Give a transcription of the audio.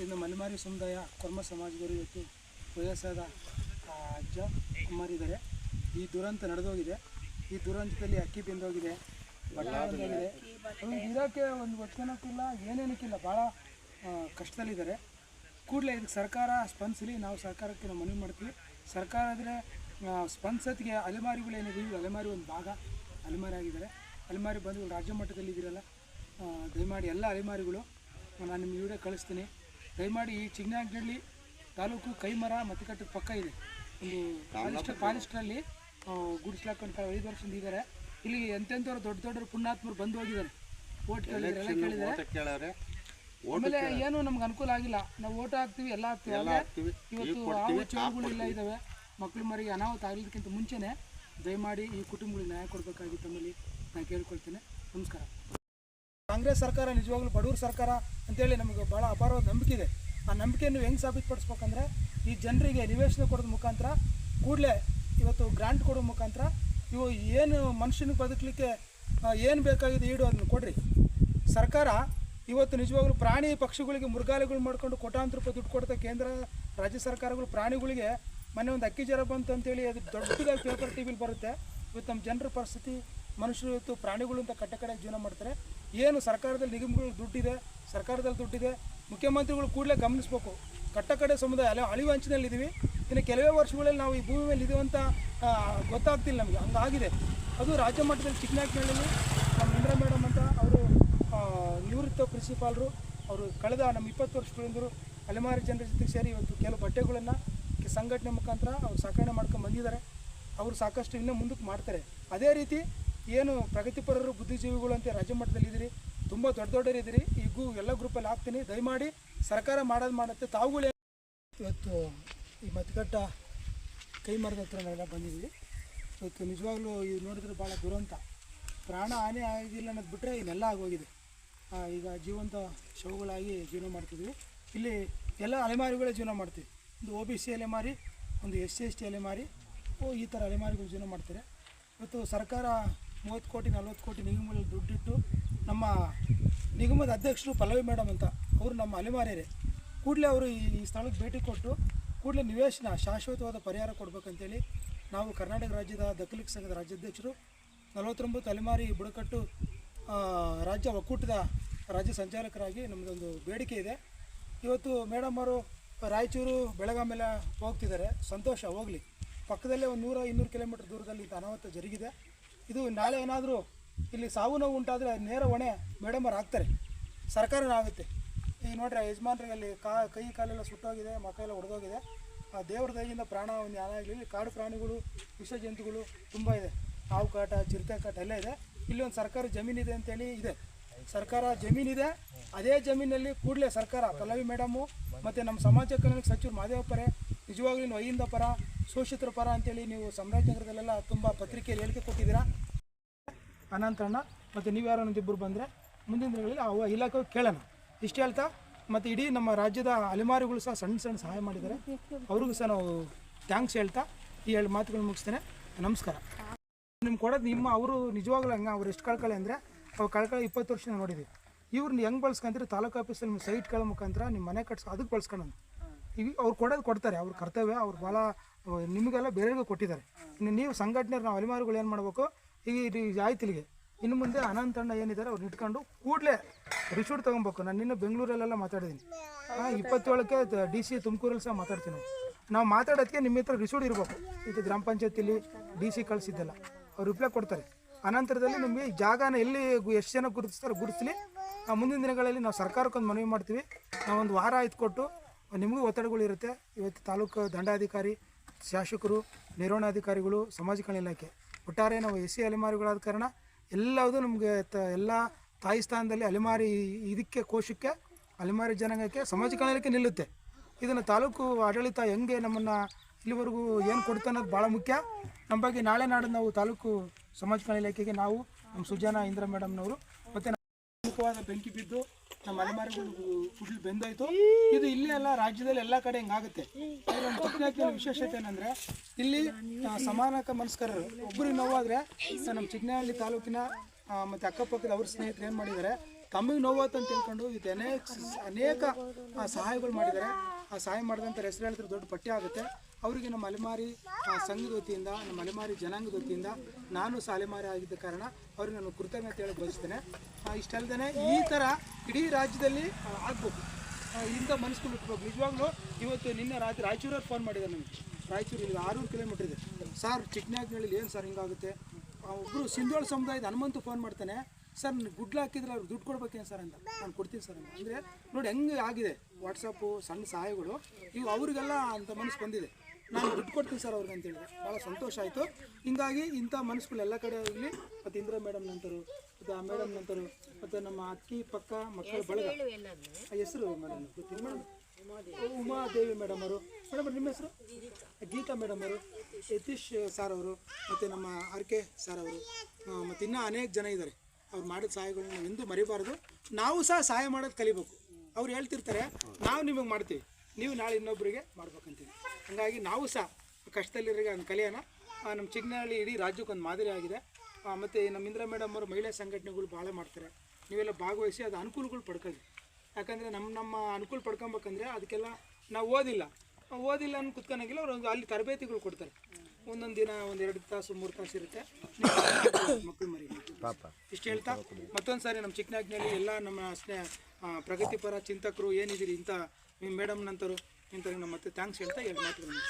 ಇನ್ನು ಮಲೆಮಾರಿ ಸಮುದಾಯ ಕೊರ್ಮ ಸಮಾಜದವರು ಇವತ್ತು ವಯಸ್ಸಾದ ಅಜ್ಜ ಅಮ್ಮರಿದ್ದಾರೆ. ಈ ದುರಂತ ನಡೆದೋಗಿದೆ. ಈ ದುರಂತದಲ್ಲಿ ಅಕ್ಕಿ ಬೆಂದೋಗಿದೆ, ಬಟ್ಟೆ ಬಂದೋಗಿದೆ. ಇರೋಕ್ಕೆ ಒಂದು ಹೊತ್ಕೊಳಕ್ಕಿಲ್ಲ, ಏನೇನಕ್ಕಿಲ್ಲ, ಭಾಳ ಕಷ್ಟದಲ್ಲಿದ್ದಾರೆ. ಕೂಡಲೇ ಇದಕ್ಕೆ ಸರ್ಕಾರ ಸ್ಪಂದಿಸಲಿ. ನಾವು ಸರ್ಕಾರಕ್ಕೆ ನಾವು ಮನವಿ ಮಾಡ್ತೀವಿ. ಸರ್ಕಾರ ಆದರೆ ಸ್ಪಂದಿಸೋದಕ್ಕೆ ಅಲೆಮಾರಿಗಳೇನಿದ್ದೀವಿ, ಅಲೆಮಾರಿ ಒಂದು ಭಾಗ ಅಲೆಮಾರಿ ಆಗಿದ್ದಾರೆ. ಅಲೆಮಾರಿ ಬಂದು ರಾಜ್ಯ ಮಟ್ಟದಲ್ಲಿ ಇದ್ದೀರಲ್ಲ, ದಯಮಾಡಿ ಎಲ್ಲ ಅಲೆಮಾರಿಗಳು ನಾನು ನಿಮ್ಗೆ ವಿಡಿಯೋ ಕಳಿಸ್ತೀನಿ. ದಯಮಾಡಿ ಈ ಚಿಕ್ಕನಾಯಕನಹಳ್ಳಿ ತಾಲೂಕು ಕೈಮರ ಮತ್ತಿಕಟ್ಟದ ಪಕ್ಕ ಇದೆ ಒಂದು ಪಾಲಿಸ್ಟ್ರಲ್ಲಿ ಗುಡಿಸ್ಲಾಕೊಂಡು 5 ವರ್ಷದಿಂದ ಇದ್ದಾರೆ. ಇಲ್ಲಿ ಎಂತೆಂಥವ್ರು ದೊಡ್ಡ ದೊಡ್ಡ ಪುಣ್ಯಾತ್ಮರು ಬಂದು ಹೋಗಿದ್ದಾರೆ, ಓಟ್ ಕೇಳಿದ್ದಾರೆ. ಆಮೇಲೆ ಏನು ನಮ್ಗೆ ಅನುಕೂಲ ಆಗಿಲ್ಲ. ನಾವು ಓಟ್ ಹಾಕ್ತೀವಿ, ಎಲ್ಲ ಹಾಕ್ತೀವಿ. ಇವತ್ತು ಹಾವು ಚೇಳುಗಳು ಇಲ್ಲ ಇದ್ದಾವೆ. ಮಕ್ಕಳು ಮರಿಗೆ ಅನಾಹುತ ಆಗಲಿಕ್ಕಿಂತ ಮುಂಚೆನೇ ದಯಮಾಡಿ ಈ ಕುಟುಂಬಗಳಿಗೆ ನ್ಯಾಯ ಕೊಡಬೇಕಾಗಿ ತಮ್ಮಲ್ಲಿ ನಾನು ಕೇಳ್ಕೊಳ್ತೇನೆ. ನಮಸ್ಕಾರ. ಕಾಂಗ್ರೆಸ್ ಸರ್ಕಾರ ನಿಜವಾಗ್ಲೂ ಬಡವ್ರ ಸರ್ಕಾರ ಅಂತೇಳಿ ನಮಗೆ ಭಾಳ ಅಪಾರವಾದ ನಂಬಿಕೆ ಇದೆ. ಆ ನಂಬಿಕೆಯನ್ನು ಹೆಂಗೆ ಸಾಬೀತುಪಡಿಸ್ಬೇಕಂದ್ರೆ ಈ ಜನರಿಗೆ ನಿವೇಶನ ಕೊಡೋದ ಮುಖಾಂತರ, ಕೂಡಲೇ ಇವತ್ತು ಗ್ರಾಂಟ್ ಕೊಡೋ ಮುಖಾಂತರ ಇವು ಏನು ಮನುಷ್ಯನಿಗೆ ಬದುಕಲಿಕ್ಕೆ ಏನು ಬೇಕಾಗಿದೆ ಈಡು ಅದನ್ನು ಕೊಡ್ರಿ. ಸರ್ಕಾರ ಇವತ್ತು ನಿಜವಾಗ್ಲೂ ಪ್ರಾಣಿ ಪಕ್ಷಿಗಳಿಗೆ ಮೃಗಾಲಯಗಳು ಮಾಡ್ಕೊಂಡು ಕೋಟ್ಯಾಂತರ ರೂಪಾಯಿ ದುಡ್ಡು ಕೊಡ್ತಾ ಕೇಂದ್ರ ರಾಜ್ಯ ಸರ್ಕಾರಗಳು ಪ್ರಾಣಿಗಳಿಗೆ ಮೊನ್ನೆ ಒಂದು ಅಕ್ಕಿ ಜ್ವರ ಬಂತು ಅಂತೇಳಿ ಅದು ದೊಡ್ಡದಾಗಿ ಪೇಪರ್ ಟಿವಿಲಿ ಬರುತ್ತೆ. ಇವತ್ತು ನಮ್ಮ ಜನರ ಪರಿಸ್ಥಿತಿ, ಮನುಷ್ಯರು ಇವತ್ತು ಪ್ರಾಣಿಗಳು ಅಂತ ಕಟ್ಟೆ ಜೀವನ ಮಾಡ್ತಾರೆ. ಏನು ಸರ್ಕಾರದಲ್ಲಿ ನಿಗಮಗಳು ದುಡ್ಡಿದೆ, ಸರ್ಕಾರದಲ್ಲಿ ದುಡ್ಡಿದೆ, ಮುಖ್ಯಮಂತ್ರಿಗಳು ಕೂಡಲೇ ಗಮನಿಸಬೇಕು. ಕಟ್ಟಕಡೆ ಸಮುದಾಯ ಅಳಿವು ಅಂಚಿನಲ್ಲಿದ್ದೀವಿ. ಇನ್ನು ಕೆಲವೇ ವರ್ಷಗಳಲ್ಲಿ ನಾವು ಈ ಭೂಮಿ ಮೇಲೆ ಇದೀವಿ ಅಂತ ಗೊತ್ತಾಗ್ತಿಲ್ಲ ನಮಗೆ. ಹಂಗಾಗಿದೆ. ಅದು ರಾಜ್ಯ ಮಟ್ಟದಲ್ಲಿ ಚಿಕ್ಕನಾಯಕನಹಳ್ಳಿಯಲ್ಲಿ ನಮ್ಮ ಇಂದ್ರ ಮೇಡಮ್ ಅಂತ ಅವರು ನಿವೃತ್ತ ಪ್ರಿನ್ಸಿಪಾಲರು, ಅವರು ಕಳೆದ ನಮ್ಮ 20 ವರ್ಷಗಳಿಂದ ಅಲೆಮಾರಿ ಜನರ ಜೊತೆಗೆ ಸೇರಿ ಇವತ್ತು ಕೆಲವು ಬಟ್ಟೆಗಳನ್ನು ಸಂಘಟನೆ ಮುಖಾಂತರ ಅವ್ರು ಸಾಕಣೆ ಮಾಡ್ಕೊಂಡು ಬಂದಿದ್ದಾರೆ. ಅವರು ಸಾಕಷ್ಟು ಇನ್ನೂ ಮುಂದಕ್ಕೆ ಮಾಡ್ತಾರೆ. ಅದೇ ರೀತಿ ಏನು ಪ್ರಗತಿಪರರು ಬುದ್ಧಿಜೀವಿಗಳು ಅಂತ ರಾಜ್ಯ ಮಟ್ಟದಲ್ಲಿದ್ದೀರಿ, ತುಂಬ ದೊಡ್ಡವರಿದ್ದೀರಿ. ಈಗೂ ಎಲ್ಲ ಗ್ರೂಪಲ್ಲಿ ಹಾಕ್ತೀನಿ. ದಯಮಾಡಿ ಸರ್ಕಾರ ಮಾಡುತ್ತೆ. ತಾವುಗಳೇ ಇವತ್ತು ಈ ಮತಗಟ್ಟ ಕೈಮರದ ಹತ್ರ ನಾವೆಲ್ಲ ಬಂದಿದ್ದೀವಿ. ಇವತ್ತು ನಿಜವಾಗ್ಲೂ ಇದು ನೋಡಿದ್ರೆ ಭಾಳ ದುರಂತ. ಪ್ರಾಣ ಹಾನಿ ಆಗಿಲ್ಲ ಅನ್ನೋದು ಬಿಟ್ಟರೆ ಇನ್ನೆಲ್ಲ ಆಗೋಗಿದೆ. ಈಗ ಜೀವಂತ ಶವಗಳಾಗಿ ಜೀವನ ಮಾಡ್ತಿದ್ವಿ. ಇಲ್ಲಿ ಎಲ್ಲ ಅಲೆಮಾರಿಗಳೇ ಜೀವನ ಮಾಡ್ತೀವಿ. ಒಂದು OBC ಅಲೆಮಾರಿ, ಒಂದು SC/ST ಅಲೆಮಾರಿ, ಈ ಥರ ಅಲೆಮಾರಿಗಳು ಜೀವನ ಮಾಡ್ತಾರೆ. ಇವತ್ತು ಸರ್ಕಾರ 30 ಕೋಟಿ 40 ಕೋಟಿ ನಿಗಮಗಳಲ್ಲಿ ದುಡ್ಡಿಟ್ಟು ನಮ್ಮ ನಿಗಮದ ಅಧ್ಯಕ್ಷರು ಪಲ್ಲವಿ ಮೇಡಮ್ ಅಂತ ಅವರು ನಮ್ಮ ಅಲೆಮಾರಿಯರೇ. ಕೂಡಲೇ ಅವರು ಈ ಸ್ಥಳಕ್ಕೆ ಭೇಟಿ ಕೊಟ್ಟು ಕೂಡಲೇ ನಿವೇಶನ ಶಾಶ್ವತವಾದ ಪರಿಹಾರ ಕೊಡಬೇಕಂತೇಳಿ ನಾವು ಕರ್ನಾಟಕ ರಾಜ್ಯದ ದಕ್ಕಲಿಗ ಸಂಘದ ರಾಜ್ಯಾಧ್ಯಕ್ಷರು 49 ಅಲೆಮಾರಿ ಬುಡಕಟ್ಟು ರಾಜ್ಯ ಒಕ್ಕೂಟದ ರಾಜ್ಯ ಸಂಚಾಲಕರಾಗಿ ನಮ್ಮದೊಂದು ಬೇಡಿಕೆ ಇದೆ. ಇವತ್ತು ಮೇಡಮ್ ಅವರು ರಾಯಚೂರು ಬೆಳಗಾಮೆಲ್ಲ ಹೋಗ್ತಿದ್ದಾರೆ. ಸಂತೋಷ, ಹೋಗಲಿ. ಪಕ್ಕದಲ್ಲೇ ಒಂದು 100-200 ಕಿಲೋಮೀಟರ್ ದೂರದಲ್ಲಿ ಇದು ಅನಾಹುತ ಜರುಗಿದೆ. ಇದು ನಾಳೆ ಏನಾದರೂ ಇಲ್ಲಿ ಸಾವು ನೋವು ಉಂಟಾದರೆ ನೇರ ಹೊಣೆ ಮೇಡಮ್ ಅವ್ರು ಹಾಕ್ತಾರೆ, ಸರ್ಕಾರನೇ ಆಗುತ್ತೆ. ಈಗ ನೋಡ್ರಿ, ಯಜಮಾನ್ರಿಗೆ ಅಲ್ಲಿ ಕೈ ಕಾಲೆಲ್ಲ ಸುಟ್ಟೋಗಿದೆ, ಮಕ್ಕಳೆಲ್ಲ ಹೊಡೆದೋಗಿದೆ. ಆ ದೇವ್ರ ದಯೆಯಿಂದ ಪ್ರಾಣ ಒಂದು ಏನಾಗಲಿ. ಕಾಡು ಪ್ರಾಣಿಗಳು, ವಿಷ ಜಂತುಗಳು ತುಂಬ ಇದೆ. ಹಾವು ಕಾಟ, ಚಿರತೆ ಕಾಟ ಎಲ್ಲ ಇದೆ. ಇಲ್ಲಿ ಒಂದು ಸರ್ಕಾರಿ ಜಮೀನಿದೆ ಅಂತೇಳಿ ಇದೆ. ಸರ್ಕಾರ ಜಮೀನಿದೆ. ಅದೇ ಜಮೀನಲ್ಲಿ ಕೂಡಲೇ ಸರ್ಕಾರ ಪಲ್ಲವಿ ಮೇಡಮು ಮತ್ತು ನಮ್ಮ ಸಮಾಜ ಕಲ್ಯಾಣ ಸಚಿವರು ಮಾದೇವ ಪರ, ನಿಜವಾಗ್ಲೂ ಅಹಿಂದ ಪರ, ಶೋಷಿತರ ಪರ ಅಂತೇಳಿ ನೀವು ಚಾಮರಾಜನಗರದಲ್ಲೆಲ್ಲ ತುಂಬ ಪತ್ರಿಕೆಯಲ್ಲಿ ಹೇಳಿಕೆ ಕೊಟ್ಟಿದ್ದೀರಾ. ಅನಂತರಣ ಮತ್ತು ನೀವು ಯಾರೋ ಒಂದಿಬ್ಬರು ಬಂದರೆ ಮುಂದಿನ ದಿನಗಳಲ್ಲಿ ಆ ಇಲಾಖೆ ಕೇಳೋಣ. ಇಷ್ಟು ಹೇಳ್ತಾ, ಮತ್ತು ಇಡೀ ನಮ್ಮ ರಾಜ್ಯದ ಅಲೆಮಾರಿಗಳು ಸಹ ಸಣ್ಣ ಸಹಾಯ ಮಾಡಿದ್ದಾರೆ. ಅವ್ರಿಗೂ ಸಹ ನಾವು ಥ್ಯಾಂಕ್ಸ್ ಹೇಳ್ತಾ ಈ 2 ಮಾತುಗಳು ಮುಗಿಸ್ತೇನೆ. ನಮಸ್ಕಾರ. ನಿಮ್ಗೆ ಕೊಡೋದು ಅವರು ನಿಜವಾಗ್ಲೂ ಹಂಗೆ ಅವ್ರು ಎಷ್ಟು ಕಳ್ಕೊಳ್ಳಿ ಅಂದರೆ ಅವ್ರು ಕಳ್ಕೊಳ್ಳೋ 20 ವರ್ಷ ನೋಡಿದ್ದೀವಿ. ಇವ್ರನ್ನ ಹೆಂಗೆ ಬಳಸ್ಕೊಂತೀರಿ, ತಾಲೂಕು ಆಫೀಸಲ್ಲಿ ನಿಮ್ಮ ಸೈಟ್ಗಳ ಮುಖಾಂತರ ನಿಮ್ಮ ಮನೆ ಕಟ್ಸೋ ಅದಕ್ಕೆ ಬಳಸ್ಕೊಳ್ಳೋಣ. ಈಗ ಅವ್ರು ಕೊಡೋದು ಕೊಡ್ತಾರೆ, ಅವ್ರ ಕರ್ತವ್ಯ. ಅವ್ರು ಭಾಳ ನಿಮಗೆಲ್ಲ ಬೇರೆಗೂ ಕೊಟ್ಟಿದ್ದಾರೆ. ಇನ್ನು ನೀವು ಸಂಘಟನೆ ನಾವು ಅಲೆಮಾರಿಗಳು ಏನು ಮಾಡಬೇಕು, ಈಗ ಆಯ್ತು ಇಲ್ಲಿಗೆ ಇನ್ನು ಮುಂದೆ ಅನಂತಣ್ಣ ಏನಿದ್ದಾರೆ ಅವ್ರು ಇಟ್ಕೊಂಡು ಕೂಡಲೇ ರಿಸೀಟ್ ತೊಗೊಬೇಕು. ನಾನು ನಿನ್ನೆ ಬೆಂಗಳೂರಲ್ಲೆಲ್ಲ ಮಾತಾಡಿದ್ದೀನಿ. 27ಕ್ಕೆ DC ತುಮಕೂರಲ್ಲಿ ಸಹ ಮಾತಾಡ್ತೀನಿ. ನಾವು ಮಾತಾಡೋದಕ್ಕೆ ನಿಮ್ಮ ಹತ್ರ ರಿಸೀಟ್ ಇರಬೇಕು. ಇದು ಗ್ರಾಮ ಪಂಚಾಯತಿಲಿ DC ಕಳಿಸಿದ್ದೆಲ್ಲ ಅವ್ರು ರಿಪ್ಲೈ ಕೊಡ್ತಾರೆ. ಅನಂತರದಲ್ಲಿ ನಿಮಗೆ ಜಾಗನ ಎಲ್ಲಿ ಎಷ್ಟು ಜನ ಗುರುತಿಸ್ತಾರೋ ಗುರುತಿಸಲಿ. ಮುಂದಿನ ದಿನಗಳಲ್ಲಿ ನಾವು ಸರ್ಕಾರಕ್ಕೊಂದು ಮನವಿ ಮಾಡ್ತೀವಿ. ನಾವೊಂದು ವಾರ ಆಯ್ತು ಕೊಟ್ಟು, ನಿಮಗೂ ಒತ್ತಡಗಳಿರುತ್ತೆ. ಇವತ್ತು ತಾಲೂಕು ದಂಡಾಧಿಕಾರಿ, ಶಾಸಕರು, ನಿರ್ವಹಣಾಧಿಕಾರಿಗಳು, ಸಮಾಜ ಕಲ್ಯಾಣ ಇಲಾಖೆ, ಒಟ್ಟಾರೆ ನಾವು SC ಅಲೆಮಾರಿಗಳಾದ ಕಾರಣ ಎಲ್ಲದೂ ನಮಗೆ ಎಲ್ಲ ತಾಯಿ ಸ್ಥಾನದಲ್ಲಿ ಅಲೆಮಾರಿ ಇದಕ್ಕೆ ಕೋಶಕ್ಕೆ ಅಲೆಮಾರಿ ಜನಾಂಗಕ್ಕೆ ಸಮಾಜ ಕಲ್ಯಾಣಕ್ಕೆ ನಿಲ್ಲುತ್ತೆ. ಇದನ್ನು ತಾಲೂಕು ಆಡಳಿತ ಹೆಂಗೆ ನಮ್ಮನ್ನು ಇಲ್ಲಿವರೆಗೂ ಏನು ಕೊಡ್ತಾ ಅನ್ನೋದು ಭಾಳ ಮುಖ್ಯ. ನಮ್ಮ ಬಗ್ಗೆ ನಾಳೆ ನಾಡು ನಾವು ತಾಲೂಕು ಸಮಾಜ ಕಲ್ಯಾಣ ಇಲಾಖೆಗೆ ನಾವು ನಮ್ಮ ಸುಜಾನ ಇಂದ್ರ ಮೇಡಮ್ನವರು ಮತ್ತು ಪ್ರಮುಖವಾದ ಬೆಂಕಿ ಬಿದ್ದು ನಮ್ಮ ಅಲೆಮಾರಿಗಳು ಕುಡಿದು ಬೆಂದಾಯಿತು. ಇದು ಇಲ್ಲಿ ಎಲ್ಲ ರಾಜ್ಯದಲ್ಲಿ ಎಲ್ಲ ಕಡೆ ಹಿಂಗಾಗುತ್ತೆ. ನಮ್ಮ ಚಿಕ್ಕನಾಯಕನ ವಿಶೇಷತೆ ಏನಂದರೆ ಇಲ್ಲಿ ಸಮಾನಕ ಮನಸ್ಕರರು ಒಬ್ಬರಿಗೆ ನೋವಾದರೆ ನಮ್ಮ ಚಿಕ್ಕನಹಳ್ಳಿ ತಾಲೂಕಿನ ಮತ್ತು ಅಕ್ಕಪಕ್ಕದ ಅವ್ರ ಸ್ನೇಹಿತರು ಏನು ಮಾಡಿದ್ದಾರೆ, ತಮಗೆ ನೋವಾತು ಅಂತ ತಿಳ್ಕೊಂಡು ಇದು ಅನೇಕ ಸಹಾಯಗಳು ಮಾಡಿದ್ದಾರೆ. ಆ ಸಹಾಯ ಮಾಡಿದಂಥ ಹೆಸರು ಹೇಳಿದ್ರೆ ದೊಡ್ಡ ಪಠ್ಯ ಆಗುತ್ತೆ. ಅವರಿಗೆ ನಮ್ಮ ಅಲೆಮಾರಿ ಸಂಘದ ವತಿಯಿಂದ, ನಮ್ಮ ಅಲೆಮಾರಿ ಜನಾಂಗದ ವತಿಯಿಂದ ನಾನು ಸಹ ಅಲೆಮಾರಿ ಆಗಿದ್ದ ಕಾರಣ ಅವ್ರಿಗೆ ನಾನು ಕೃತಜ್ಞತೆ ಹೇಳಕ್ಕೆ ಬಯಸ್ತೇನೆ. ಇಷ್ಟಲ್ದೇ ಈ ಥರ ಇಡೀ ರಾಜ್ಯದಲ್ಲಿ ಆಗಬೇಕು, ಇಂಥ ಮನಸ್ಸುಗಳು ಇಟ್ಬೇಕು. ನಿಜವಾಗ್ಲೂ ಇವತ್ತು ನಿನ್ನೆ ರಾತ್ರಿ ರಾಯಚೂರವ್ರು ಫೋನ್ ಮಾಡಿದ್ದಾರೆ ನನಗೆ. ರಾಯಚೂರಿಗೆ 600 ಕಿಲೋಮೀಟ್ರ್ ಇದೆ ಸರ್, ಚಿಕ್ಕನಾಗ್ನಳ್ಳಿ ಏನು ಸರ್ ಹಿಂಗಾಗುತ್ತೆ. ಒಬ್ಬರು ಸಿಂಧೋಳ ಸಮುದಾಯದ ಹನುಮಂತು ಫೋನ್ ಮಾಡ್ತಾನೆ, ಸರ್ ಗುಡ್ಲು ಹಾಕಿದ್ರೆ ಅವ್ರು ದುಡ್ಡು ಕೊಡ್ಬೇಕೇನು ಸರ್ ಅಂತ. ನಾನು ಕೊಡ್ತೀನಿ ಸರ್ ಅಂತ. ಅಂದರೆ ನೋಡಿ ಹೆಂಗೆ ಆಗಿದೆ ವಾಟ್ಸಪ್ಪು ಸಣ್ಣ ಸಹಾಯಗಳು. ಇವು ಅವರಿಗೆಲ್ಲ ಅಂಥ ಮನಸ್ಸು ಬಂದಿದೆ, ನಾನು ದುಡ್ಡು ಕೊಡ್ತೀನಿ ಸರ್ ಅವ್ರಿಗೆ ಅಂತ ಹೇಳಿದೆ. ಭಾಳ ಸಂತೋಷ ಆಯಿತು. ಹಿಂಗಾಗಿ ಇಂಥ ಮನಸ್ಸುಗಳು ಎಲ್ಲ ಕಡೆ ಆಗಲಿ. ಮತ್ತು ಇಂದಿರಾ ಮೇಡಮ್ ನಂತರು, ಮತ್ತು ಆ ಮೇಡಮ್ ನಂತರು, ಮತ್ತು ನಮ್ಮ ಅಕ್ಕಿ ಪಕ್ಕ ಮಕ್ಕಳ ಬಳಗ ಹೆಸರು ಮೇಡಮ್ ಗೊತ್ತಿಲ್ಲ ಮೇಡಮ್, ಉಮಾದೇವಿ ಮೇಡಮ್ ಅವರು, ಮೇಡಮ್ ನಿಮ್ಮ ಹೆಸರು ಗೀತಾ ಮೇಡಮ್ ಅವರು, ಯತೀಶ್ ಸರ್ ಅವರು, ಮತ್ತು ನಮ್ಮ ಆರ್.ಕೆ. ಸರ್ ಅವರು, ಮತ್ತು ಇನ್ನೂ ಅನೇಕ ಜನ ಇದ್ದಾರೆ. ಅವ್ರು ಮಾಡಿದ ಸಹಾಯಗಳನ್ನ ನಾವು ಎಂದೂ ಮರಿಬಾರ್ದು. ನಾವು ಸಹ ಸಹಾಯ ಮಾಡೋದು ಕಲಿಬೇಕು. ಅವ್ರು ಹೇಳ್ತಿರ್ತಾರೆ ನಾವು ನಿಮಗೆ ಮಾಡ್ತೀವಿ, ನೀವು ನಾಳೆ ಇನ್ನೊಬ್ಬರಿಗೆ ಮಾಡ್ಬೇಕಂತೀವಿ. ಹಾಗಾಗಿ ನಾವು ಸಹ ಕಷ್ಟದಲ್ಲಿರೋರಿಗೆ ಒಂದು ಕಲಿಯೋಣ. ನಮ್ಮ ಚಿಕ್ಕನಹಳ್ಳಿ ಇಡೀ ರಾಜ್ಯಕ್ಕೆ ಒಂದು ಮಾದರಿ ಆಗಿದೆ. ಮತ್ತು ನಮ್ಮ ಇಂದಿರಾ ಮೇಡಮ್ ಅವರು ಮಹಿಳಾ ಸಂಘಟನೆಗಳು ಭಾಳ ಮಾಡ್ತಾರೆ. ನೀವೆಲ್ಲ ಭಾಗವಹಿಸಿ ಅದು ಅನುಕೂಲಗಳು ಪಡ್ಕೊಳ್ಳಿ. ಯಾಕಂದರೆ ನಮ್ಮ ಅನುಕೂಲ ಪಡ್ಕೊಬೇಕಂದ್ರೆ ಅದಕ್ಕೆಲ್ಲ ನಾವು ಓದಿಲ್ಲ ಅಂತ ಕುತ್ಕೊಳಂಗಿಲ್ಲ. ಅವ್ರು ಅಲ್ಲಿ ತರಬೇತಿಗಳು ಕೊಡ್ತಾರೆ. ಒಂದೊಂದು ದಿನ 1-2 ತಾಸು 3 ತಾಸು ಇರುತ್ತೆ. ಮಕ್ಕಳು ಮರಿ ಇಷ್ಟು ಹೇಳ್ತಾ ಮತ್ತೊಂದು ಸಾರಿ ನಮ್ಮ ಚಿಕ್ಕನಾಗ್ನಲ್ಲಿ ಎಲ್ಲ ನಮ್ಮ ಪ್ರಗತಿಪರ ಚಿಂತಕರು ಏನಿದ್ದೀರಿ ಇಂಥ ಮೇಡಮ್ ನಂತರು ಇಂಥವ್ರಿಗೆ ನಮ್ಮ ಮತ್ತೆ ಥ್ಯಾಂಕ್ಸ್ ಹೇಳ್ತಾ 2 ಮಾತುಗಳು.